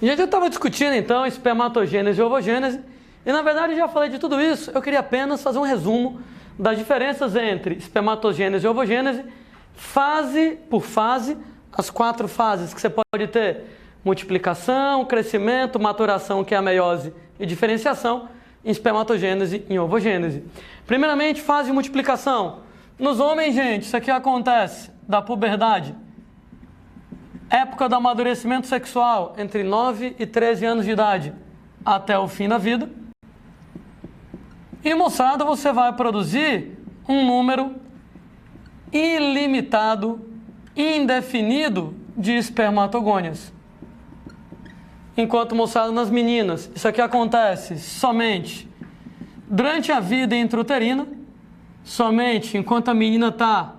Gente, eu estava discutindo então espermatogênese e ovogênese, e na verdade já falei de tudo isso. Eu queria apenas fazer um resumo das diferenças entre espermatogênese e ovogênese, fase por fase, as 4 fases que você pode ter: multiplicação, crescimento, maturação, que é a meiose, e diferenciação, em espermatogênese e em ovogênese. Primeiramente, fase de multiplicação. Nos homens, gente, isso aqui acontece da puberdade, época do amadurecimento sexual, entre 9 e 13 anos de idade, até o fim da vida. E, moçada, você vai produzir um número ilimitado, indefinido de espermatogônias. Enquanto, moçada, nas meninas, isso aqui acontece somente durante a vida intrauterina, somente enquanto a menina está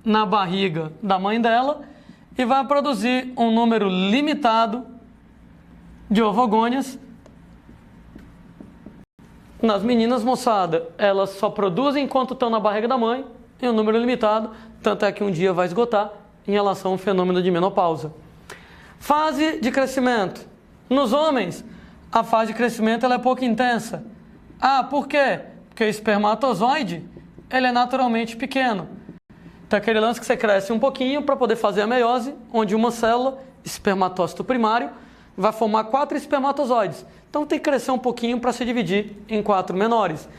na barriga da mãe dela, e vai produzir um número limitado de ovogônias. Nas meninas, moçada, elas só produzem enquanto estão na barriga da mãe, em um número limitado, tanto é que um dia vai esgotar em relação ao fenômeno de menopausa. Fase de crescimento. Nos homens, a fase de crescimento ela é pouco intensa. Ah, por quê? Porque o espermatozoide ele é naturalmente pequeno. Então, aquele lance que você cresce um pouquinho para poder fazer a meiose, onde uma célula, espermatócito primário, vai formar 4 espermatozoides. Então, tem que crescer um pouquinho para se dividir em 4 menores.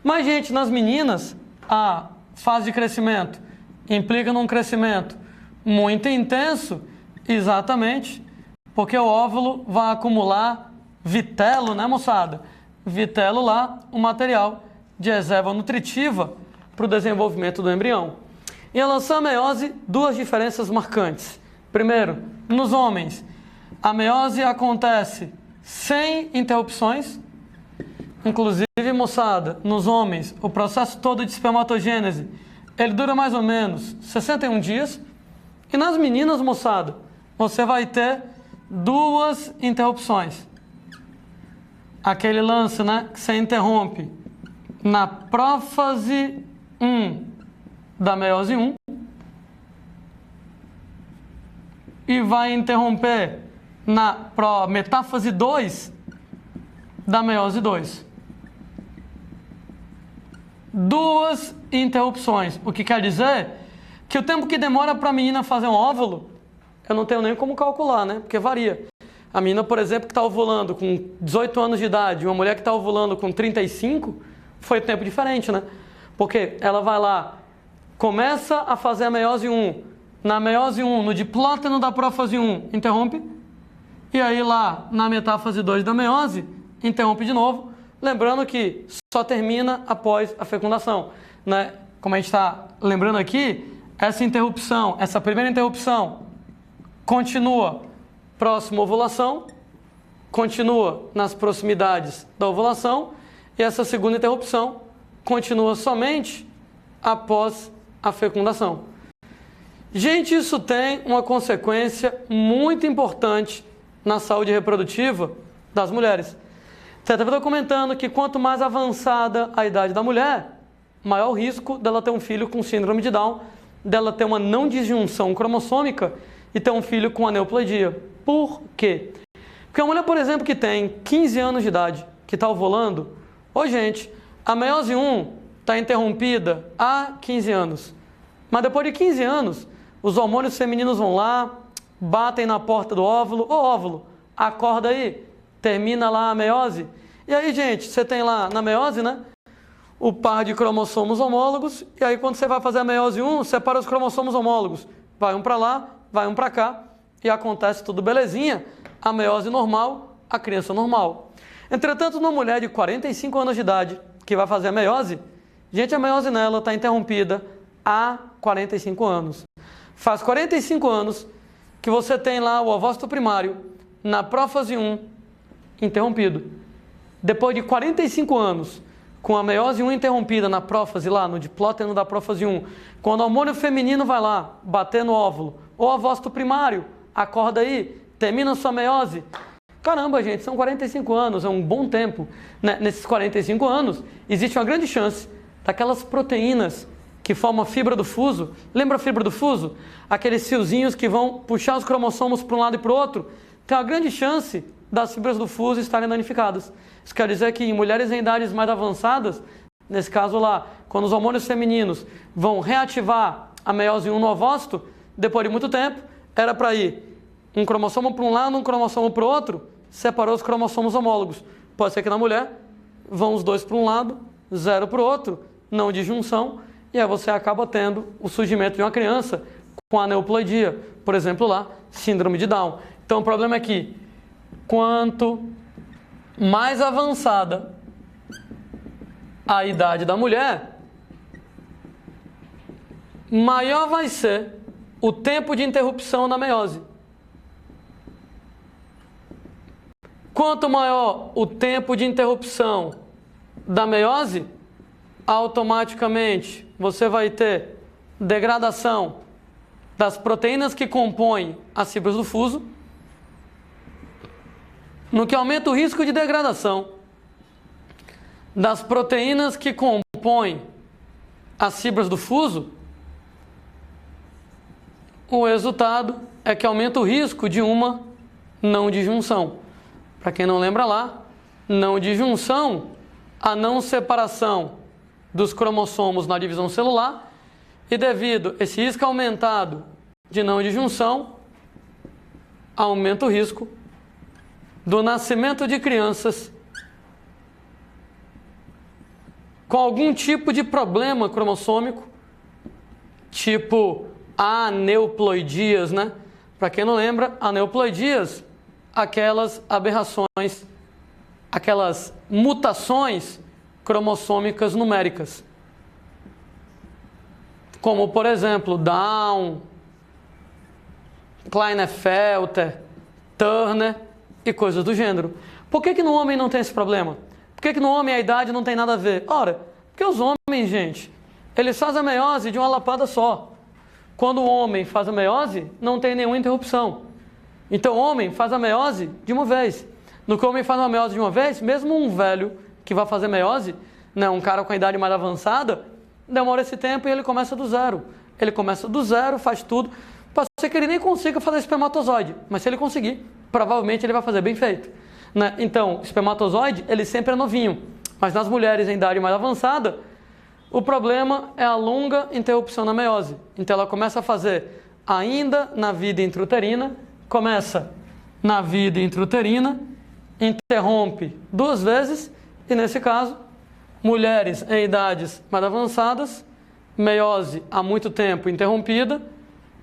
Mas, gente, nas meninas, a fase de crescimento implica num crescimento muito intenso, exatamente, porque o óvulo vai acumular vitelo, né, moçada? Vitelo lá, um material de reserva nutritiva para o desenvolvimento do embrião. Em relação à meiose, 2 diferenças marcantes. Primeiro, nos homens, a meiose acontece sem interrupções. Inclusive, moçada, nos homens, o processo todo de espermatogênese, ele dura mais ou menos 61 dias. E nas meninas, moçada, você vai ter 2 interrupções. Aquele lance, né, que você interrompe na prófase 1 da meiose 1 e vai interromper na metáfase 2 da meiose 2. 2 interrupções, o que quer dizer que o tempo que demora para a menina fazer um óvulo, eu não tenho nem como calcular, né? Porque varia. A menina, por exemplo, que está ovulando com 18 anos de idade, uma mulher que está ovulando com 35, foi tempo diferente, né? Porque ela vai lá, começa a fazer a meiose 1, na meiose 1, no diplóteno da prófase 1, interrompe, e aí lá na metáfase 2 da meiose, interrompe de novo, lembrando que só termina após a fecundação, né? Como a gente está lembrando aqui, essa interrupção, essa primeira interrupção, continua próximo à ovulação, continua nas proximidades da ovulação, e essa segunda interrupção continua somente após a fecundação. Gente, isso tem uma consequência muito importante na saúde reprodutiva das mulheres. Você estava comentando que quanto mais avançada a idade da mulher, maior o risco dela ter um filho com síndrome de Down, dela ter uma não disjunção cromossômica e ter um filho com aneuploidia. Por quê? Porque a mulher, por exemplo, que tem 15 anos de idade, que está ovulando, gente, a meiose 1 está interrompida há 15 anos. Mas depois de 15 anos, os hormônios femininos vão lá, batem na porta do óvulo. Ô óvulo, acorda aí, termina lá a meiose. E aí, gente, você tem lá na meiose, né, o par de cromossomos homólogos. E aí, quando você vai fazer a meiose 1, separa os cromossomos homólogos. Vai um para lá, vai um para cá. E acontece tudo belezinha. A meiose normal, a criança normal. Entretanto, numa mulher de 45 anos de idade, que vai fazer a meiose, gente, a meiose nela está interrompida há 45 anos. Faz 45 anos que você tem lá o ovócito primário na prófase 1 interrompido. Depois de 45 anos, com a meiose 1 interrompida na prófase lá, no diplóteno da prófase 1, quando o hormônio feminino vai lá, bater no óvulo, o ovócito primário, acorda aí, termina sua meiose. Caramba, gente, são 45 anos, é um bom tempo. Nesses 45 anos, existe uma grande chance daquelas proteínas que formam a fibra do fuso. Lembra a fibra do fuso? Aqueles fiozinhos que vão puxar os cromossomos para um lado e para o outro. Tem uma grande chance das fibras do fuso estarem danificadas. Isso quer dizer que em mulheres em idades mais avançadas, nesse caso lá, quando os hormônios femininos vão reativar a meiose 1 no ovócito, depois de muito tempo, era para ir um cromossomo para um lado, um cromossomo para o outro, separou os cromossomos homólogos. Pode ser que na mulher vão os dois para um lado, 0 para o outro, não disjunção, e aí você acaba tendo o surgimento de uma criança com aneuploidia, por exemplo lá, síndrome de Down. Então o problema é que quanto mais avançada a idade da mulher, maior vai ser o tempo de interrupção na meiose. Quanto maior o tempo de interrupção da meiose, automaticamente você vai ter degradação das proteínas que compõem as fibras do fuso, no que aumenta o risco de degradação das proteínas que compõem as fibras do fuso. O resultado é que aumenta o risco de uma não disjunção. Para quem não lembra lá, não disjunção, a não separação dos cromossomos na divisão celular, e devido a esse risco aumentado de não disjunção, aumenta o risco do nascimento de crianças com algum tipo de problema cromossômico, tipo aneuploidias, né? Para quem não lembra, aneuploidias, aquelas aberrações, aquelas mutações cromossômicas numéricas, como por exemplo Down, Klinefelter, Turner e coisas do gênero. Por que no homem não tem esse problema? Por que no homem a idade não tem nada a ver? Ora, porque os homens, gente, eles fazem a meiose de uma lapada só. Quando o homem faz a meiose, não tem nenhuma interrupção. Então o homem faz a meiose de uma vez. No que o homem faz uma meiose de uma vez, mesmo um velho que vai fazer meiose, né, um cara com a idade mais avançada, demora esse tempo e ele começa do zero. Ele começa do zero, faz tudo. Pode ser que ele nem consiga fazer espermatozoide, mas se ele conseguir, provavelmente ele vai fazer bem feito, né? Então, espermatozoide, ele sempre é novinho. Mas nas mulheres em idade mais avançada, o problema é a longa interrupção na meiose. Então ela começa a fazer ainda na vida intrauterina, começa na vida intrauterina, interrompe 2 vezes, e nesse caso, mulheres em idades mais avançadas, meiose há muito tempo interrompida,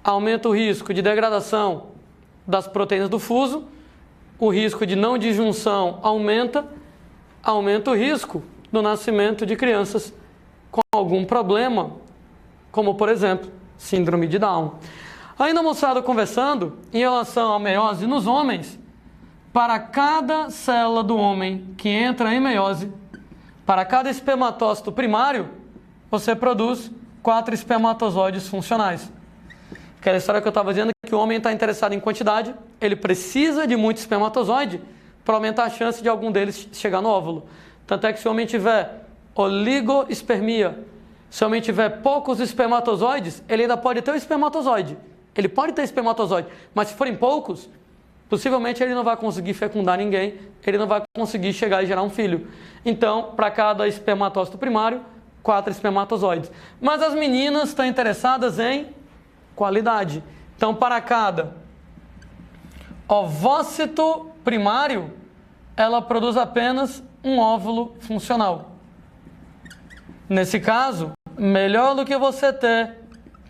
aumenta o risco de degradação das proteínas do fuso, o risco de não disjunção aumenta o risco do nascimento de crianças com algum problema, como por exemplo, síndrome de Down. Ainda, moçada, conversando em relação à meiose nos homens, para cada célula do homem que entra em meiose, para cada espermatócito primário, você produz 4 espermatozoides funcionais. Aquela história que eu estava dizendo, que o homem está interessado em quantidade, ele precisa de muito espermatozoide para aumentar a chance de algum deles chegar no óvulo. Tanto é que se o homem tiver oligoespermia, se o homem tiver poucos espermatozoides, ele ainda pode ter o espermatozoide. Ele pode ter espermatozoide, mas se forem poucos, possivelmente ele não vai conseguir fecundar ninguém, ele não vai conseguir chegar e gerar um filho. Então, para cada espermatócito primário, 4 espermatozoides. Mas as meninas estão interessadas em qualidade. Então, para cada ovócito primário, ela produz apenas um óvulo funcional. Nesse caso, melhor do que você ter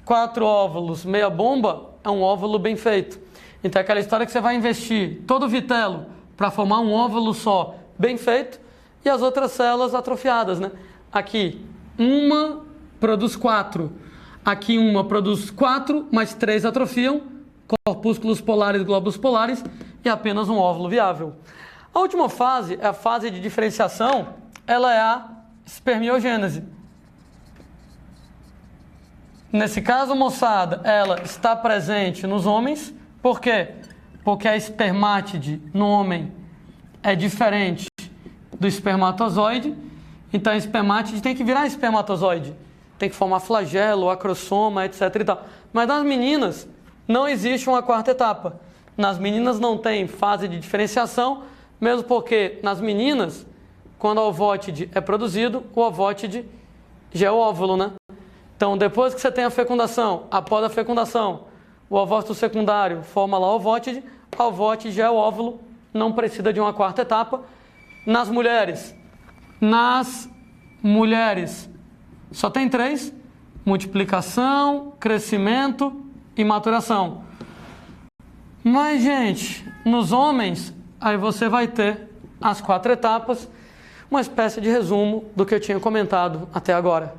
4 óvulos meia bomba, é um óvulo bem feito. Então é aquela história que você vai investir todo o vitelo para formar um óvulo só bem feito e as outras células atrofiadas, né? Aqui, uma produz 4. Aqui uma produz 4, mas 3 atrofiam, corpúsculos polares, glóbulos polares e apenas um óvulo viável. A última fase é a fase de diferenciação, ela é a espermiogênese. Nesse caso, moçada, ela está presente nos homens. Por quê? Porque a espermátide no homem é diferente do espermatozoide. Então a espermátide tem que virar espermatozoide. Tem que formar flagelo, acrossoma, etc. e tal. Mas nas meninas não existe uma 4ª etapa. Nas meninas não tem fase de diferenciação, mesmo porque nas meninas, quando o ovótide é produzido, o ovótide já é o óvulo, né? Então, depois que você tem a fecundação, após a fecundação, o ovócito secundário forma lá o ovótide já é o óvulo, não precisa de uma quarta etapa. Nas mulheres só tem 3: multiplicação, crescimento e maturação. Mas, gente, nos homens, aí você vai ter as 4 etapas, uma espécie de resumo do que eu tinha comentado até agora.